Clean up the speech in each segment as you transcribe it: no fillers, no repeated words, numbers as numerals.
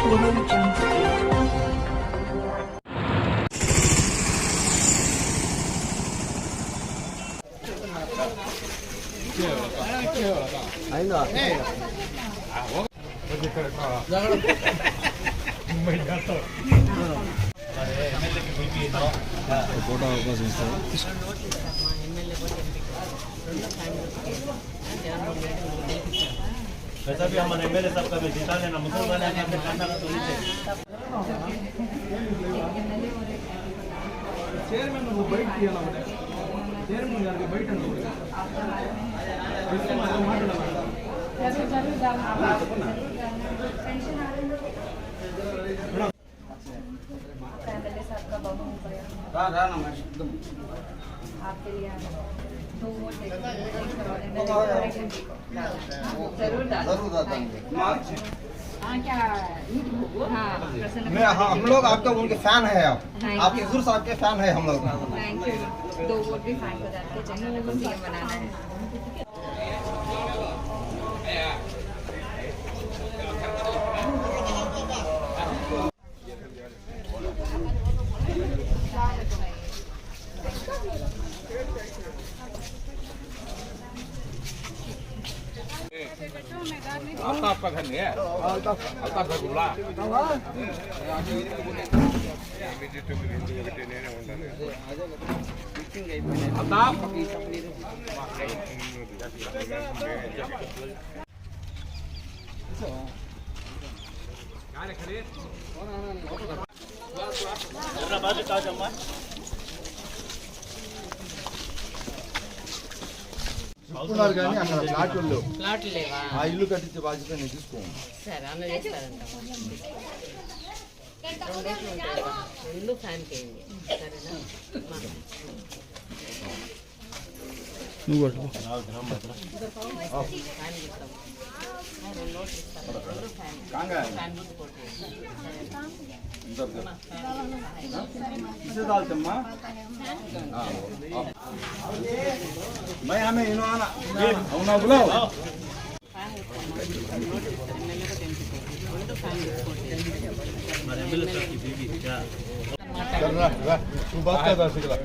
Photo అవకాశం ఇస్తారు. वैसा भी हमारे एमएलए साहब का भी जिता लेना मुसलमान है अपने खाना का तो नीचे चेयरमैन को बैठ किया ना बोले चेयरमैन गार के बैठ ना बोले इसको मतलब मारना जरूर एमएलए साहब का बहुत रुपया रा ना मैं एकदम आपके लिए 2 वोट जरूर क्या मैं हम लोग आपके उनके फैन है आपके हुजूर साहब के फैन है हम लोग। थैंक यू 2 वोट भी फैन को जाके जगन को सीएम बनाना है। आपका घर नहीं है, आपका घर गुल्ला చెప్తున్నారు కానీ అక్కడ ప్లాట్లు లేవా? ఆ ఇల్లు కట్టించే బాధ్యత నేను తీసుకోండి. సరే అన్న చేస్తారంట. 2 డేస్ ఉంటాయి. ఇల్లు ఫ్యాన్కి అయింది. సరేనా? నువ్వు ఫ్యాన్ ఇస్తాం. 2 నోట్లు ఇస్తాం. ఫ్యాన్ కొట్టి इसे डालते अम्मा मैं हमें इनो आना అవునా बुलाओ हमारे एमएलए साहब की बीवी क्या चल रहा तू बात कर रहा सिकला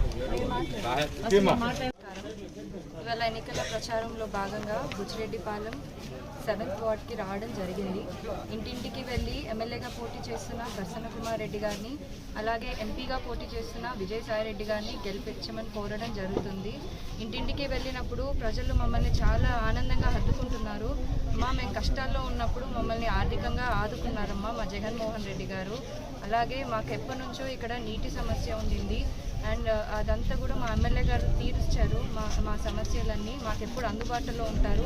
केमा ఇవాళ ఎన్నికల ప్రచారంలో భాగంగా బుచ్చిరెడ్డిపాలెం 7th వార్డ్కి రావడం జరిగింది. ఇంటింటికి వెళ్ళి ఎమ్మెల్యేగా పోటీ చేస్తున్న దర్శన కుమార్ రెడ్డి గారిని అలాగే ఎంపీగా పోటీ చేస్తున్న విజయసాయి రెడ్డి గారిని గెలిపించమని కోరడం జరుగుతుంది. ఇంటింటికి వెళ్ళినప్పుడు ప్రజలు మమ్మల్ని చాలా ఆనందంగా హత్తుకుంటున్నారు. మేము కష్టాల్లో ఉన్నప్పుడు మమ్మల్ని ఆర్థికంగా ఆదుకున్నారమ్మా మా జగన్మోహన్ రెడ్డి గారు. అలాగే మాకు ఎప్పటి నుంచో ఇక్కడ నీటి సమస్య ఉండింది అండ్ అదంతా కూడా మా ఎమ్మెల్యే గారు తీర్చారు. మా సమస్యలన్నీ మాకు ఎప్పుడు అందుబాటులో ఉంటారు.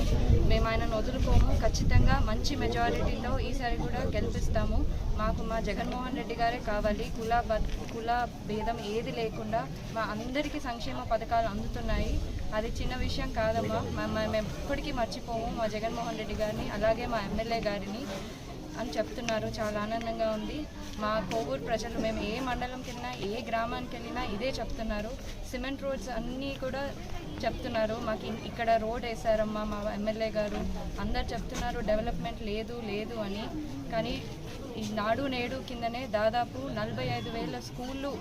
మేము ఆయనను వదులుకోము. ఖచ్చితంగా మంచి మెజారిటీతో ఈసారి కూడా గెలిపిస్తాము. మాకు మా జగన్మోహన్ రెడ్డి గారే కావాలి. కుల భేదం ఏది లేకుండా మా అందరికీ సంక్షేమ పథకాలు అందుతున్నాయి. అది చిన్న విషయం కాదమ్మా. మేము ఎప్పటికీ మర్చిపోము మా జగన్మోహన్ రెడ్డి గారిని అలాగే మా ఎమ్మెల్యే గారిని అని చెప్తున్నారు. చాలా ఆనందంగా ఉంది. మా కోవూరు ప్రజలు మేము ఏ మండలంకి వెళ్ళినా ఏ గ్రామానికి వెళ్ళినా ఇదే చెప్తున్నారు. సిమెంట్ రోడ్స్ అన్నీ కూడా చెప్తున్నారు. మాకు ఇక్కడ రోడ్ వేసారమ్మా మా ఎమ్మెల్యే గారు. అందరు చెప్తున్నారు డెవలప్మెంట్ లేదు అని. కానీ ఈ నాడు నేడు కిందనే దాదాపు 45,000 స్కూళ్ళు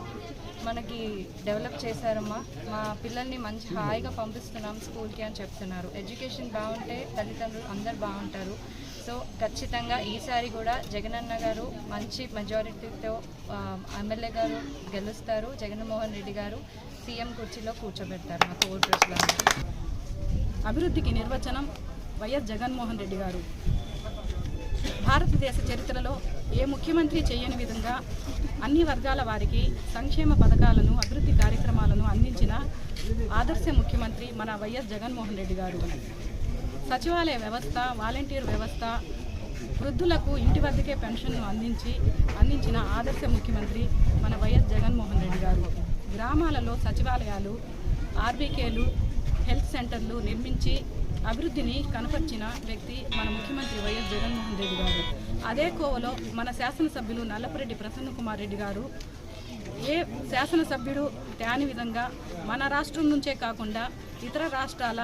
మనకి డెవలప్ చేశారమ్మా. మా పిల్లల్ని మంచి హాయిగా పంపిస్తున్నాం స్కూల్కి అని చెప్తున్నారు. ఎడ్యుకేషన్ బాగుంటే తల్లిదండ్రులు అందరు బాగుంటారు. సో ఖచ్చితంగా ఈసారి కూడా జగనన్న గారు మంచి మెజారిటీతో ఎమ్మెల్యే గారు గెలుస్తారు. జగన్మోహన్ రెడ్డి గారు సీఎం కుర్చీలో కూర్చోబెడతారు. మా కోవూరు ప్రజలందరూ. అభివృద్ధికి నిర్వచనం వైఎస్ జగన్మోహన్ రెడ్డి గారు. భారతదేశ చరిత్రలో ఏ ముఖ్యమంత్రి చేయని విధంగా అన్ని వర్గాల వారికి సంక్షేమ పథకాలను అభివృద్ధి కార్యక్రమాలను అందించిన ఆదర్శ ముఖ్యమంత్రి మన వైఎస్ జగన్మోహన్ రెడ్డి గారు. సచివాలయ వ్యవస్థ, వాలంటీర్ వ్యవస్థ, వృద్ధులకు ఇంటి వద్దకే పెన్షన్ను అందించిన ఆదర్శ ముఖ్యమంత్రి మన వైఎస్ జగన్మోహన్ రెడ్డి గారు. గ్రామాలలో సచివాలయాలు, ఆర్బీకేలు, హెల్త్ సెంటర్లు నిర్మించి అభివృద్ధిని కనపర్చిన వ్యక్తి మన ముఖ్యమంత్రి వైఎస్ జగన్మోహన్ రెడ్డి గారు. అదే కోవలో మన శాసనసభ్యులు నల్లపురెడ్డి ప్రసన్న కుమార్ రెడ్డి గారు ఏ శాసనసభ్యుడు తేని విధంగా మన రాష్ట్రం నుంచే కాకుండా ఇతర రాష్ట్రాల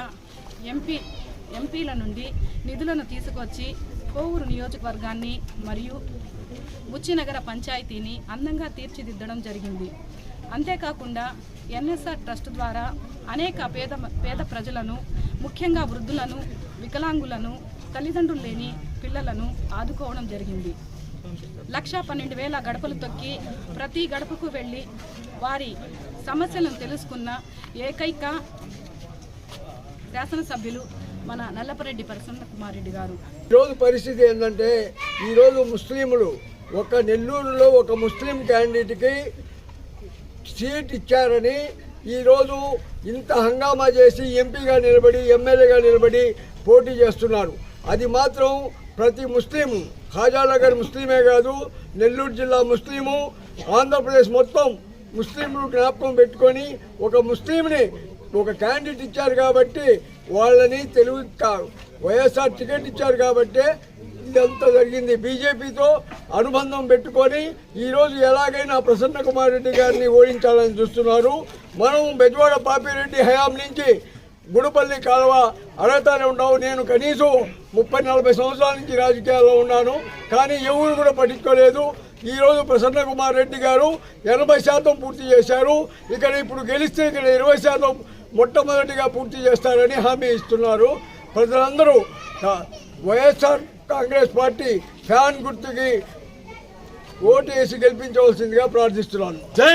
ఎంపీల నుండి నిధులను తీసుకొచ్చి కోవూరు నియోజకవర్గాన్ని మరియు బుచ్చినగర పంచాయతీని అందంగా తీర్చిదిద్దడం జరిగింది. అంతేకాకుండా ఎన్ఎస్ఆర్ ట్రస్ట్ ద్వారా అనేక పేద ప్రజలను, ముఖ్యంగా వృద్ధులను, వికలాంగులను, తల్లిదండ్రులు లేని పిల్లలను ఆదుకోవడం జరిగింది. 1,12,000 గడపలు తొక్కి ప్రతి గడపకు వెళ్ళి వారి సమస్యలను తెలుసుకున్న ఏకైక శాసనసభ్యులు మన నల్లపరెడ్డి ప్రసన్న కుమార్ రెడ్డి గారు. ఈరోజు పరిస్థితి ఏంటంటే, ఈరోజు ముస్లింలు ఒక నెల్లూరులో ఒక ముస్లిం క్యాండిడేట్కి సీట్ ఇచ్చారని ఈరోజు ఇంత హంగామా చేసి ఎంపీగా నిలబడి, ఎమ్మెల్యేగా నిలబడి పోటీ చేస్తున్నారు. అది మాత్రం ప్రతి ముస్లిం, ఖాజానగర్ ముస్లిమే కాదు, నెల్లూరు జిల్లా ముస్లిము, ఆంధ్రప్రదేశ్ మొత్తం ముస్లింలు జ్ఞాపకం పెట్టుకొని ఒక ముస్లింని ఒక క్యాండిడేట్ ఇచ్చారు కాబట్టి వాళ్ళని వైఎస్ఆర్ టికెట్ ఇచ్చారు కాబట్టి ఇదంతా జరిగింది. బీజేపీతో అనుబంధం పెట్టుకొని ఈరోజు ఎలాగైనా ప్రసన్న కుమార్ రెడ్డి గారిని ఓడించాలని చూస్తున్నారు. మనం బెజవాడ పాపిరెడ్డి హయాం నుంచి గుడిపల్లి కాలువ అడుగుతానే ఉన్నావు. నేను కనీసం 30-40 సంవత్సరాల నుంచి రాజకీయాల్లో ఉన్నాను, కానీ ఎవరు కూడా పట్టించుకోలేదు. ఈరోజు ప్రసన్న కుమార్ రెడ్డి గారు 80% పూర్తి చేశారు. ఇప్పుడు గెలిస్తే ఇక్కడ 20% మొట్టమొదటిగా పూర్తి చేస్తారని హామీ ఇస్తున్నారు. ప్రజలందరూ వైఎస్ఆర్ కాంగ్రెస్ పార్టీ ఫ్యాన్ గుర్తుకి ఓటు వేసి గెలిపించవలసిందిగా ప్రార్థిస్తున్నాను.